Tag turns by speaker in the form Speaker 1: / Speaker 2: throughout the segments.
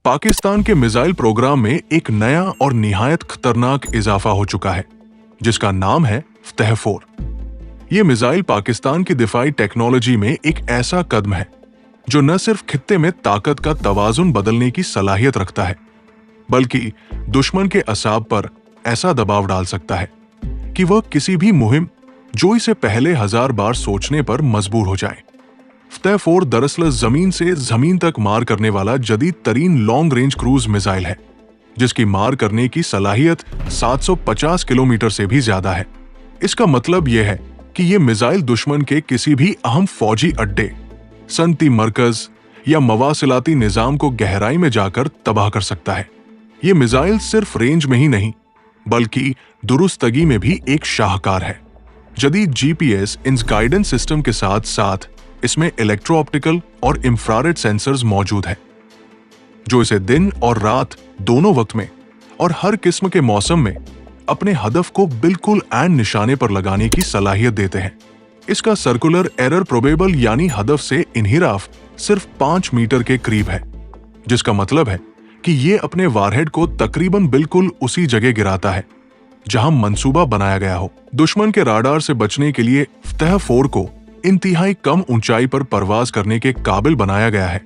Speaker 1: पाकिस्तान के missile programme में एक नया और निहायत खतरनाक इजाफा हो चुका है, जिसका नाम है फ़तह-4। ये मिसाइल पाकिस्तान की दिफाई टेक्नोलॉजी में एक ऐसा कदम है जो न सिर्फ खित्ते में ताकत का तवाजुन बदलने की सलाहियत रखता है, बल्कि दुश्मन के असाब पर ऐसा दबाव डाल सकता है कि वह किसी भी मुहिम जो इसे पहले 1000 बार सोचने पर मजबूर हो जाए। फ़तह-4 दरअसल जमीन से जमीन तक मार करने वाला जदीद तरीन लॉन्ग रेंज क्रूज मिसाइल है, जिसकी मार करने की सलाहियत 750 किलोमीटर से भी ज्यादा है। इसका मतलब यह है कि यह मिसाइल दुश्मन के किसी भी अहम फौजी अड्डे, सनती मरकज या मवासिलाती निजाम को गहराई में जाकर तबाह कर सकता है। यह मिसाइल सिर्फ रेंज में ही नहीं, बल्कि दुरुस्तगी में भी एक शाहकार है। जदीद जीपीएस इन गाइडेंस सिस्टम के साथ साथ इसमें इलेक्ट्रो ऑप्टिकल और इंफ्रारेड सेंसर्स मौजूद हैं, जो इसे दिन और रात दोनों वक्त में और हर किस्म के मौसम में अपने हदफ को बिल्कुल ऐन निशाने पर लगाने की सलाहियत देते हैं। इसका सर्कुलर एरर प्रोबेबल यानी हदफ से इन्हिराफ सिर्फ 5 मीटर के करीब है, जिसका मतलब है कि ये अपने वारहेड को तकरीबन बिल्कुल उसी जगह गिराता है जहां मंसूबा बनाया गया हो। दुश्मन के राडार से बचने के लिए फ़तह-4 को इंतहाई कम ऊंचाई पर परवाज करने के काबिल बनाया गया है।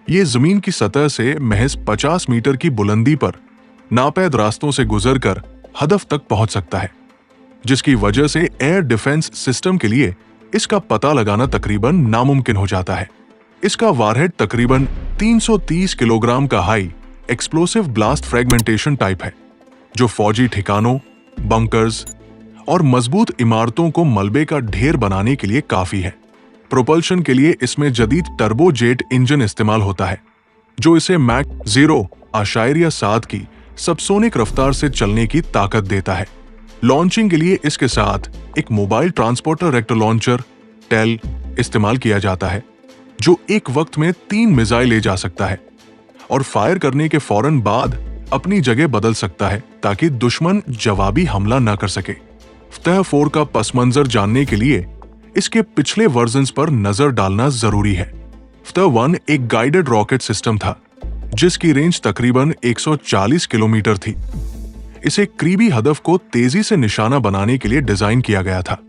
Speaker 1: ये जमीन की सतह से महज 50 मीटर की बुलंदी पर नापैद रास्तों से गुजरकर हदफ तक पहुंच सकता है, जिसकी वजह से एयर डिफेंस सिस्टम के लिए इसका पता लगाना तकरीबन नामुमकिन हो जाता है। इसका वारहेड तकरीबन 330 किलोग्राम का high explosive blast fragmentation type है, जो फौजी ठिकानों, बंकर्स और मजबूत इमारतों को मलबे का ढेर बनाने के लिए काफी है। प्रोपल्शन के लिए इसमें जदीद टर्बोजेट इंजन इस्तेमाल होता है, जो इसे मैक 0.7 की सबसोनिक रफ्तार से चलने की ताकत देता है। लॉन्चिंग के लिए इसके साथ एक mobile transporter erector launcher TEL इस्तेमाल किया जाता है, जो एक वक्त में 3 मिसाइल ले जा सकता है और फायर करने के फौरन बाद अपनी जगह बदल सकता है ताकि दुश्मन जवाबी हमला न कर सके। फ़तह-4 का पसमंजर जानने के लिए इसके पिछले वर्जन्स पर नजर डालना जरूरी है। फ़तह-1 एक गाइडेड रॉकेट सिस्टम था, जिसकी रेंज तकरीबन 140 किलोमीटर थी। इसे करीबी हदफ को तेजी से निशाना बनाने के लिए डिजाइन किया गया था।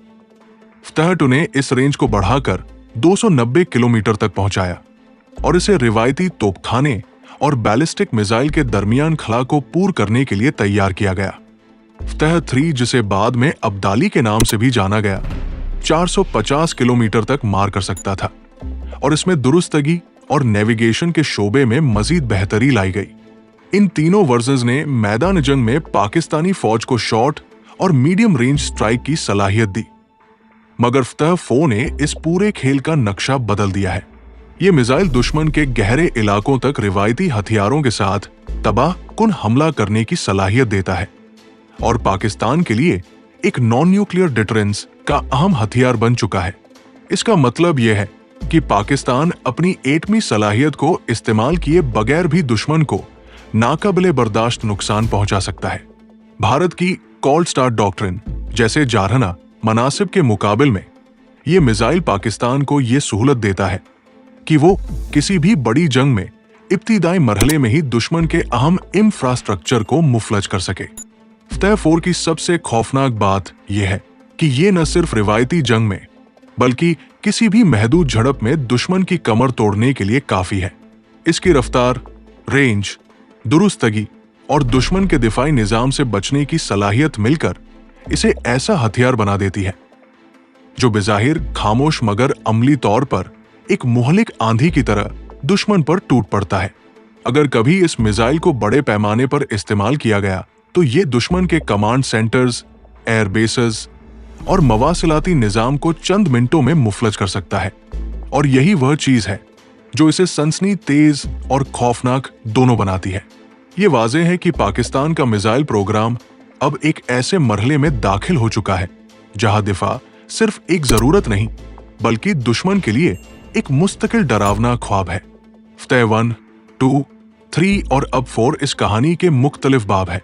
Speaker 1: फ़तह-2 ने इस रेंज को बढ़ाकर 290 किलोमीटर तक पहुंचाया और इसे रिवायती तोपखाने और बैलिस्टिक मिसाइल के दरमियान खला को पूर करने के लिए तैयार किया गया। फ़तह-3, जिसे बाद में अब्दाली के नाम से भी जाना गया, 450 किलोमीटर तक मार कर सकता था और इसमें दुरुस्तगी और नेविगेशन के शोबे में मजीद बेहतरी लाई गई। इन तीनों वर्जन्स ने मैदान जंग में पाकिस्तानी फौज को शॉर्ट और मीडियम रेंज स्ट्राइक की सलाहियत दी, मगर फ़तह-4 ने इस पूरे खेल का नक्शा बदल दिया है। ये मिसाइल दुश्मन के गहरे इलाकों तक रिवायती हथियारों के साथ तबाह कुन हमला करने की सलाहियत देता है और पाकिस्तान के लिए एक नॉन न्यूक्लियर डिटरेंस का अहम हथियार बन चुका है। इसका मतलब यह है कि पाकिस्तान अपनी एटमी सलाहियत को इस्तेमाल किए बगैर भी दुश्मन को नाकाबिले बर्दाश्त नुकसान पहुंचा सकता है। भारत की कोल्ड स्टार्ट डॉक्ट्रिन जैसे जारहना मनासिब के मुकाबिल में यह मिसाइल पाकिस्तान को यह सहूलत देता है कि वो किसी भी बड़ी जंग में इब्तिदाई मरहले में ही दुश्मन के अहम इंफ्रास्ट्रक्चर को मुफलज कर सके। फ़तह-4 की सबसे खौफनाक बात यह है कि ये न सिर्फ रिवायती जंग में बल्कि किसी भी महदूद झड़प में दुश्मन की कमर तोड़ने के लिए काफी है। इसकी रफ्तार, रेंज, दुरुस्तगी और दुश्मन के दिफाई निजाम से बचने की सलाहियत मिलकर इसे ऐसा हथियार बना देती है जो बेजाहिर खामोश मगर अमली तौर पर एक मुहलिक आंधी की तरह दुश्मन पर टूट पड़ता है। अगर कभी इस मिसाइल को बड़े पैमाने पर इस्तेमाल किया गया तो ये दुश्मन के कमांड सेंटर्स, एयर बेसेस और मवासिलाती निजाम को चंद मिनटों में मुफलज कर सकता है। और यही वह चीज है जो इसे सनसनी तेज और खौफनाक दोनों बनाती है। ये वाज़ेह है कि पाकिस्तान का मिसाइल प्रोग्राम अब एक ऐसे मरहले में दाखिल हो चुका है जहां दिफा सिर्फ एक जरूरत नहीं बल्कि दुश्मन के लिए एक मुस्तकिल डरावना ख्वाब है। फ़तह-1, 2, 3 और अब 4 इस कहानी के मुख्तलिफ बाब है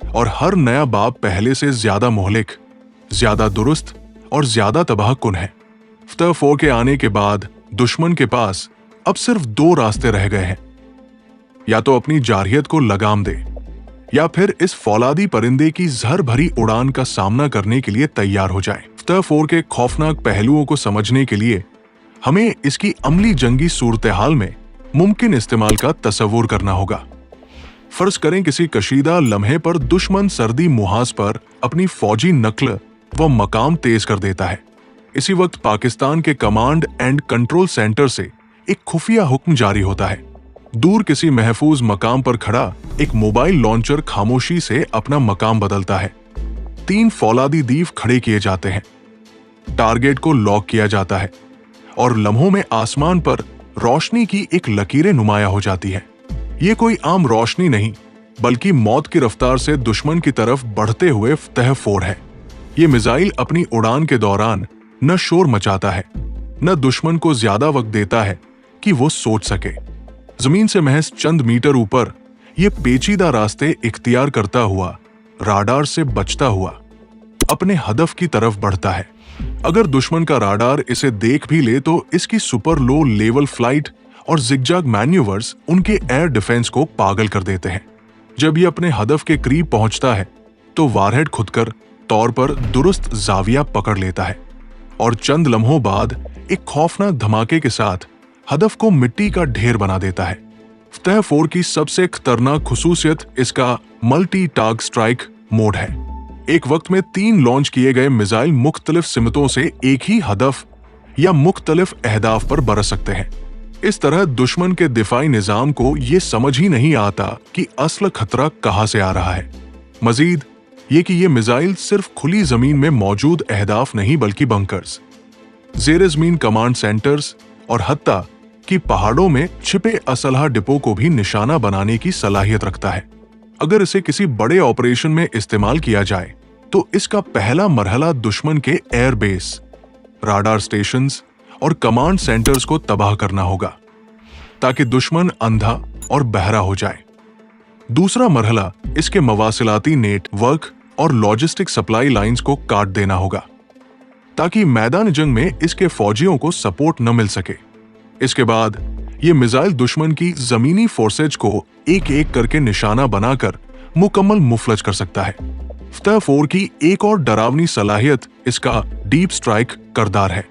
Speaker 1: और हर नया बाब पहले से ज्यादा मोहलिक, ज्यादा दुरुस्त और ज्यादा तबाहकुन है। फ़तह-4 के आने के बाद दुश्मन के पास अब सिर्फ 2 रास्ते रह गए हैं। या तो अपनी जारहियत को लगाम दे या फिर इस फौलादी परिंदे की जहर भरी उड़ान का सामना करने के लिए तैयार हो जाए। फ़तह 4 के खौफनाक पहलुओं को समझने के लिए हमें इसकी अमली जंगी सूरत-ए-हाल में मुमकिन इस्तेमाल का तसव्वुर करना होगा। फर्ज करें किसी कशीदा लम्हे पर दुश्मन सर्दी मुहाज पर अपनी फौजी नक्ल व मकाम तेज कर देता है। इसी वक्त पाकिस्तान के कमांड एंड कंट्रोल सेंटर से एक खुफिया हुक्म जारी होता है। दूर किसी महफूज मकाम पर खड़ा एक मोबाइल लॉन्चर खामोशी से अपना मकाम बदलता है। 3 फौलादी दीव खड़े किए जाते हैं, टारगेट को लॉक किया जाता है और लम्हों में आसमान पर रोशनी की एक लकीरें नुमाया हो जाती है। ये कोई आम रोशनी नहीं, बल्कि मौत की रफ्तार से दुश्मन की तरफ बढ़ते हुए फ़तह 4 है। ये मिसाइल अपनी उड़ान के दौरान न शोर मचाता है, न दुश्मन को ज्यादा वक्त देता है कि वो सोच सके। जमीन से महज चंद मीटर ऊपर ये पेचीदा रास्ते इख्तियार करता हुआ, राडार से बचता हुआ अपने हदफ की तरफ बढ़ता है। अगर दुश्मन का राडार इसे देख भी ले तो इसकी सुपर लो लेवल फ्लाइट और जिगजैग मैन्यूवर्स उनके एयर डिफेंस को पागल कर देते हैं। जब ये अपने हदफ के करीब पहुंचता है तो वारहेड खुदकर तौर पर दुरुस्त जाविया पकड़ लेता है और चंद लम्हों बाद एक खौफनाक धमाके के साथ हदफ को मिट्टी का ढेर बना देता है। फ़तह 4 की सबसे खतरनाक खुसूसियत इसका मल्टी टाग स्ट्राइक मोड है। एक वक्त में 3 लॉन्च किए गए मिसाइल मुख्तलिफ सिमतों से एक ही हदफ या मुख्तलिफ अहदाफ पर बरस सकते हैं। इस तरह दुश्मन के दिफाई निजाम को ये समझ ही नहीं आता कि असल खतरा कहां से आ रहा है। मजीद ये कि ये मिसाइल सिर्फ खुली जमीन में मौजूद अहदाफ नहीं बल्कि बंकर्स, ज़ेर ज़मीन कमांड सेंटर्स और हत्ता कि पहाड़ों में छिपे असलहा डिपो को भी निशाना बनाने की सलाहियत रखता है। अगर इसे किसी बड़े ऑपरेशन में इस्तेमाल किया जाए तो इसका पहला मरहला दुश्मन के एयरबेस, राडार स्टेशंस और कमांड सेंटर्स को तबाह करना होगा ताकि दुश्मन अंधा और बहरा हो जाए। दूसरा मरहला इसके मवासिलाती नेटवर्क और लॉजिस्टिक सप्लाई लाइंस को काट देना होगा ताकि मैदान जंग में इसके फौजियों को सपोर्ट न मिल सके। इसके बाद ये मिसाइल दुश्मन की जमीनी फोर्सेज को एक एक करके निशाना बनाकर मुकम्मल मुफलज कर सकता है। फ़तह 4 की एक और डरावनी सलाहियत इसका डीप स्ट्राइक करदार है।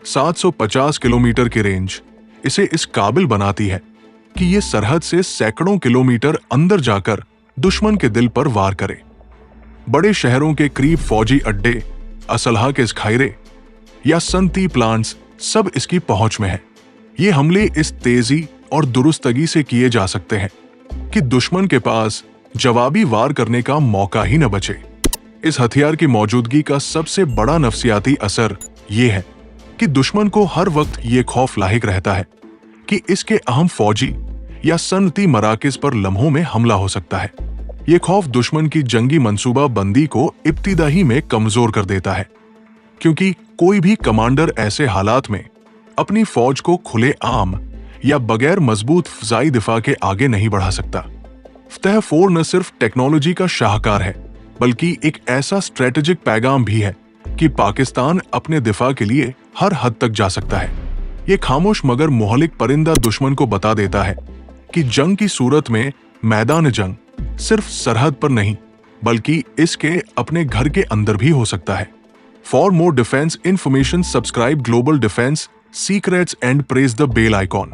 Speaker 1: 750 किलोमीटर की रेंज इसे इस काबिल बनाती है कि ये सरहद से सैकड़ों किलोमीटर अंदर जाकर दुश्मन के दिल पर वार करे। बड़े शहरों के करीब फौजी अड्डे, असलहा के ज़खायरे या सनती प्लांट्स सब इसकी पहुंच में है। ये हमले इस तेजी और दुरुस्तगी से किए जा सकते हैं कि दुश्मन के पास जवाबी वार करने का मौका ही न बचे। इस हथियार की मौजूदगी का सबसे बड़ा नफ्सियाती असर ये है कि दुश्मन को हर वक्त ये खौफ लाहिक रहता है कि इसके अहम फौजी या सनती मराकिज पर लम्हों में हमला हो सकता है। ये खौफ दुश्मन की जंगी मंसूबा बंदी को इब्तिदाई में कमजोर कर देता है, क्योंकि कोई भी कमांडर ऐसे हालात में अपनी फौज को खुले आम या बगैर मजबूत फ़ज़ाई दिफा के आगे नहीं बढ़ा सकता। फ़तह 4 न सिर्फ टेक्नोलॉजी का शाहकार है बल्कि एक ऐसा स्ट्रेटेजिक पैगाम भी है कि पाकिस्तान अपने दिफा के लिए हर हद तक जा सकता है। ये खामोश मगर मोहलिक परिंदा दुश्मन को बता देता है कि जंग की सूरत में मैदान जंग सिर्फ सरहद पर नहीं बल्कि इसके अपने घर के अंदर भी हो सकता है। For more defence information subscribe Global Defence Secrets and press the bell icon.